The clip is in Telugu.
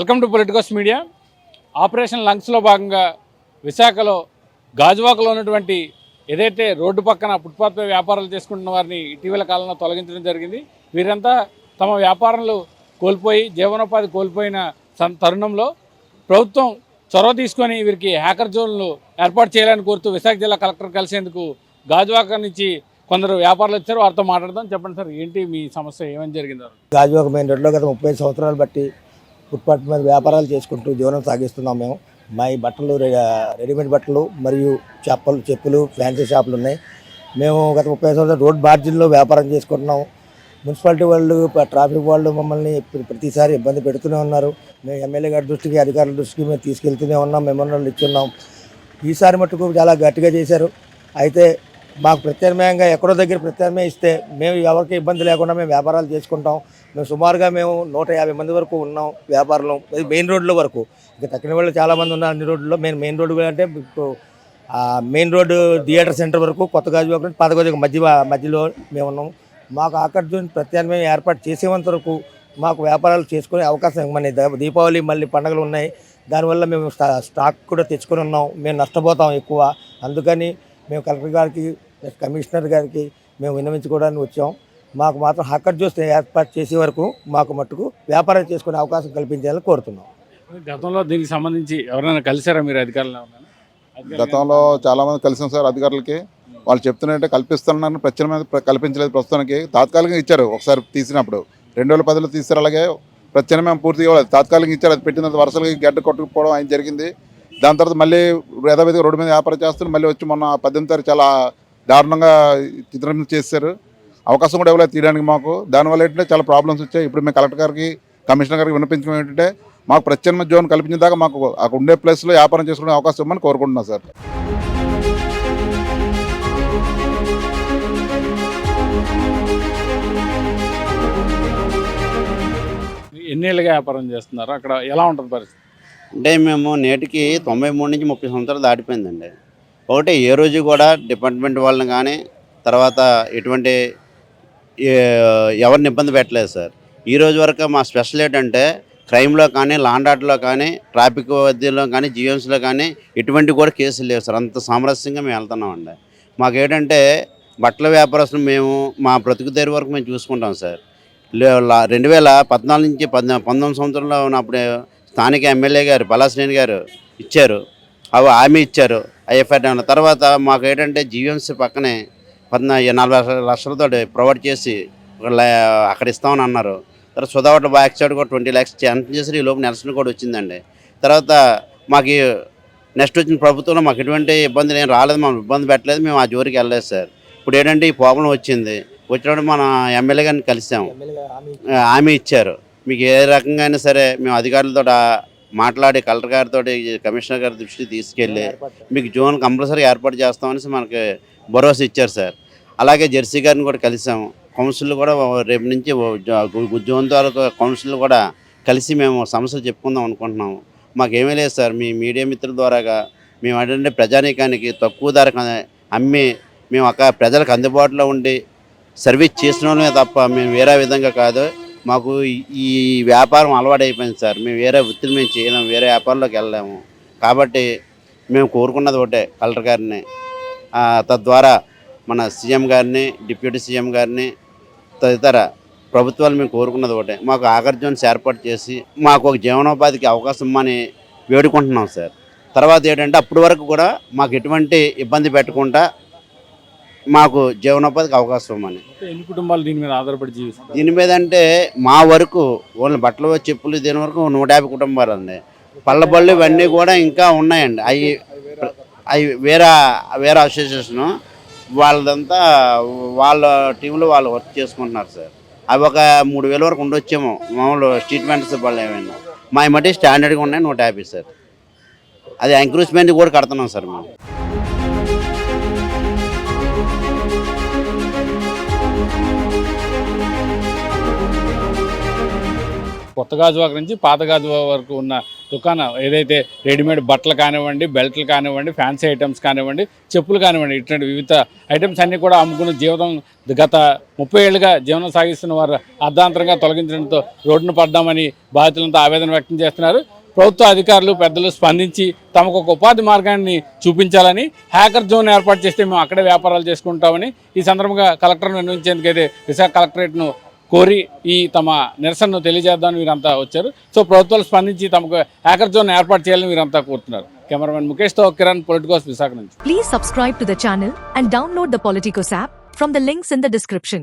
Welcome to politicos media. Operation లంగ్స్లో భాగంగా విశాఖలో గాజువాకలో ఉన్నటువంటి ఏదైతే రోడ్డు పక్కన ఫుట్పాత్పై వ్యాపారాలు చేసుకుంటున్న వారిని ఇటీవల కాలంలో తొలగించడం జరిగింది. వీరంతా తమ వ్యాపారాలు కోల్పోయి జీవనోపాధి కోల్పోయిన తరుణంలో ప్రభుత్వం చొరవ తీసుకొని వీరికి హ్యాకర్ జోన్లు ఏర్పాటు చేయాలని కోరుతూ విశాఖ జిల్లా కలెక్టర్ కలిసేందుకు గాజువాక నుంచి కొందరు వ్యాపారులు వచ్చారు. వారితో మాట్లాడదాం. చెప్పండి సార్, ఏంటి మీ సమస్య, ఏమని జరిగింది? గాజువాక మెయిన్ రోడ్లో గత 30 సంవత్సరాలు బట్టి ఫుట్పాత్ మీద వ్యాపారాలు చేసుకుంటూ జీవనం సాగిస్తున్నాం. మేము మా ఈ బట్టలు రెడీమేడ్ బట్టలు మరియు చెప్పులు ఫ్యాన్సీ షాపులు ఉన్నాయి. మేము గత 30 సంవత్సరాలు రోడ్ మార్జిన్లో వ్యాపారం చేసుకుంటున్నాం. మున్సిపాలిటీ వాళ్ళు, ట్రాఫిక్ వాళ్ళు మమ్మల్ని ప్రతిసారి ఇబ్బంది పెడుతూనే ఉన్నారు. మేము ఎమ్మెల్యే గారి దృష్టికి, అధికారుల దృష్టికి మేము తీసుకెళ్తూనే ఉన్నాం, మెమోరాండాలు ఇచ్చున్నాం. ఈసారి మట్టుకు చాలా గట్టిగా చేశారు. అయితే మాకు ప్రత్యామ్నాయంగా ఎక్కడో దగ్గర ప్రత్యామ్నాయం ఇస్తే మేము ఎవరికి ఇబ్బంది లేకుండా మేము వ్యాపారాలు చేసుకుంటాం. మేము సుమారుగా 150 మంది వరకు ఉన్నాం వ్యాపారంలో, మెయిన్ రోడ్ల వరకు. ఇక తక్కిన వాళ్ళు చాలామంది ఉన్నారు అన్ని రోడ్లలో. మెయిన్ రోడ్డు అంటే ఇప్పుడు మెయిన్ రోడ్డు థియేటర్ సెంటర్ వరకు, కొత్త గాజువాక పాత గాజువాక మధ్యలో మేము ఉన్నాం. మాకు ఆకర్షణ ప్రత్యామ్నాయం ఏర్పాటు చేసేంత వరకు మాకు వ్యాపారాలు చేసుకునే అవకాశం, మన దీపావళి మళ్ళీ పండుగలు ఉన్నాయి, దానివల్ల మేము స్టాక్ కూడా తెచ్చుకొని ఉన్నాం. మేము నష్టపోతాం ఎక్కువ. అందుకని మేము కలెక్టర్ గారికి, కమిషనర్ గారికి మేము విన్నవించుకోవడానికి వచ్చాం. మాకు మాత్రం హ్యాకర్ జోన్స్ ఏర్పాటు చేసే వరకు మాకు మట్టుకు వ్యాపారం చేసుకునే అవకాశం కల్పించాలని కోరుతున్నాం. గతంలో దీనికి సంబంధించి ఎవరైనా కలిసారా మీరు అధికారులు? గతంలో చాలామంది కలిసాం సార్ అధికారులకి. వాళ్ళు చెప్తున్నట్టే కల్పిస్తున్నారు, ప్రత్యామ్నాయం కల్పించలేదు. ప్రస్తుతానికి తాత్కాలికంగా ఇచ్చారు. ఒకసారి తీసినప్పుడు 2010లో తీస్తారు. అలాగే ప్రత్యామ్నాయం పూర్తిగా ఇవ్వలేదు, తాత్కాలికంగా ఇచ్చారు. అది పెట్టిన వరుసలకి గడ్డ కొట్టుకుపోవడం ఆయన జరిగింది. దాని తర్వాత మళ్ళీ యథావిధిగా రోడ్డు మీద వ్యాపారం చేస్తారు. మళ్ళీ వచ్చి మొన్న 18వ తారీఖు చాలా దారుణంగా చిత్రం చేశారు. అవకాశం కూడా ఇవ్వలేదు తీయడానికి మాకు. దానివల్ల ఏంటంటే చాలా ప్రాబ్లమ్స్ వచ్చాయి. ఇప్పుడు మేము కలెక్టర్ గారికి, కమిషనర్ గారికి వినిపించడం ఏంటంటే మాకు ప్రత్యామ్నాయ జోన్ కల్పించిన దాకా మాకు అక్కడ ఉండే ప్లేస్లో వ్యాపారం చేసుకునే అవకాశం ఇవ్వమని కోరుకుంటున్నాం సార్. ఎన్నేళ్ళుగా వ్యాపారం చేస్తున్నారు? అక్కడ ఎలా ఉంటుంది పరిస్థితి? అంటే మేము నేటికి 93 నుంచి 30 సంవత్సరాలు దాటిపోయిందండి. ఒకటి ఏ రోజు కూడా డిపార్ట్మెంట్ వాళ్ళని కానీ తర్వాత ఎటువంటి ఎవరిని ఇబ్బంది పెట్టలేదు సార్. ఈ రోజు వరకు మా స్పెషల్ ఏంటంటే క్రైమ్లో కానీ, లాండ్ ఆర్డర్లో కానీ, ట్రాఫిక్ వద్దీలో కానీ, జీఎంసీలో కానీ ఎటువంటి కూడా కేసులు లేవు సార్. అంత సామరస్యంగా మేము వెళ్తున్నామండి. మాకేంటంటే బట్టల వ్యాపారస్తులు మేము మా బ్రతుకు తెరి వరకు మేము చూసుకుంటాం సార్. 2014 నుంచి 19 సంవత్సరంలో ఉన్నప్పుడు స్థానిక ఎమ్మెల్యే గారు పలాశ్రేణి గారు ఇచ్చారు, అవి హామీ ఇచ్చారు ఐఎఫ్ఐ. తర్వాత మాకు ఏంటంటే జీఎంసీ పక్కనే 40 లక్షలతో ప్రొవైడ్ చేసి అక్కడ ఇస్తామని అన్నారు. తర్వాత సుధావట బ్యాక్ సైడ్ కూడా 20 lakhs శాంక్షన్ చేసి ఈ లోపు నెలసన్ కూడా వచ్చిందండి. తర్వాత మాకు నెక్స్ట్ వచ్చిన ప్రభుత్వంలో మాకు ఎటువంటి ఇబ్బంది ఏం రాలేదు, మనం ఇబ్బంది పెట్టలేదు, మేము ఆ జోరికి వెళ్ళలేదు సార్. ఇప్పుడు ఏంటంటే ఈ ప్రాబ్లం వచ్చినప్పుడు మన ఎమ్మెల్యే గారిని కలిసాము, హామీ ఇచ్చారు. మీకు ఏ రకంగా అయినా సరే మేము అధికారులతో మాట్లాడి కలెక్టర్ గారితో, కమిషనర్ గారి దృష్టికి తీసుకెళ్ళి మీకు జోన్ కంపల్సరీ ఏర్పాటు చేస్తామనేసి మనకి భరోసా ఇచ్చారు సార్. అలాగే జెర్సీ గారిని కూడా కలిసాము. కౌన్సిల్ కూడా రేపు నుంచి జోన్ ద్వారా కౌన్సిల్ కూడా కలిసి మేము సమస్యలు చెప్పుకుందాం అనుకుంటున్నాము. మాకేమీ లేదు సార్. మీ మీడియా మిత్రుల ద్వారాగా మేము ఏంటంటే ప్రజానీకానికి తక్కువ ధరకు అమ్మి మేము అక్కడ ప్రజలకు అందుబాటులో ఉండి సర్వీస్ చేసినోమే తప్ప మేము వేరే విధంగా కాదు. మాకు ఈ వ్యాపారం అలవాటు అయిపోయింది సార్. మేము వేరే వృత్తిని మేము చేయలేము, వేరే వ్యాపారంలోకి వెళ్ళలేము. కాబట్టి మేము కోరుకున్నది ఒకటే, కలెక్టర్ గారిని, తద్వారా మన సీఎం గారిని, డిప్యూటీ సీఎం గారిని, తదితర ప్రభుత్వాలు మేము కోరుకున్నది ఒకటే, మాకు ఆఖరి జోన్స్ ఏర్పాటు చేసి మాకు ఒక జీవనోపాధికి అవకాశం ఇమ్మని వేడుకుంటున్నాం సార్. తర్వాత ఏంటంటే అప్పటి వరకు కూడా మాకు ఎటువంటి ఇబ్బంది పెట్టకుండా మాకు జీవనోపాధికి అవకాశం ఇవ్వమని. ఎన్ని కుటుంబాలు దీని మీద ఆధారపడి జీవిస్తారు? దీని మీద అంటే మా వరకు ఓన్లీ బట్టలు, చెప్పులు, దీని వరకు 150 కుటుంబాలు అండి. పళ్ళబళ్ళు ఇవన్నీ కూడా ఇంకా ఉన్నాయండి. అవి వేరే అసోసియేషను వాళ్ళదంతా వాళ్ళ టీంలో వాళ్ళు వర్క్ చేసుకుంటున్నారు సార్. అవి ఒక 3000 వరకు ఉండొచ్చేమో మామూలు స్ట్రీట్ వెండర్స్ వాళ్ళు ఏమైనా. మా మట్టి స్టాండర్డ్గా ఉన్నాయి 150 సార్. అది ఎంక్రూచ్మెంట్ కూడా కడుతున్నాం సార్ మేము. కొత్త గాజువాక నుంచి పాత గాజువాక వరకు ఉన్న దుకాణం ఏదైతే రెడీమేడ్ బట్టలు కానివ్వండి, బెల్ట్లు కానివ్వండి, ఫ్యాన్సీ ఐటమ్స్ కానివ్వండి, చెప్పులు కానివ్వండి, ఇటువంటి వివిధ ఐటమ్స్ అన్నీ కూడా అమ్ముకున్న జీవితం గత 30 ఏళ్ళుగా జీవనం సాగిస్తున్న వారు అర్ధాంతరంగా తొలగించడంతో రోడ్డున పడ్డామని బాధితులంతా ఆవేదన వ్యక్తం చేస్తున్నారు. ప్రభుత్వ అధికారులు పెద్దలు స్పందించి తమకు ఒక ఉపాధి మార్గాన్ని చూపించాలని, హ్యాకర్ జోన్ ఏర్పాటు చేస్తే మేము అక్కడే వ్యాపారాలు చేసుకుంటామని ఈ సందర్భంగా కలెక్టర్ను విన్నవించేందుకైతే విశాఖ కలెక్టరేట్ను కోరి ఈ తమ నిరసనను తెలియజేద్దామని వీరంతా వచ్చారు. సో ప్రభుత్వాలు స్పందించి తమకు హ్యాకర్ జోన్ ఏర్పాటు చేయాలని వీరంతా కోరుతున్నారు. కెమెరామెన్ ముఖేష్తో కిరణ్, పొలిటికోస్, విశాఖ నుంచి. Please subscribe to the channel and download the Politicos app from the links in the description.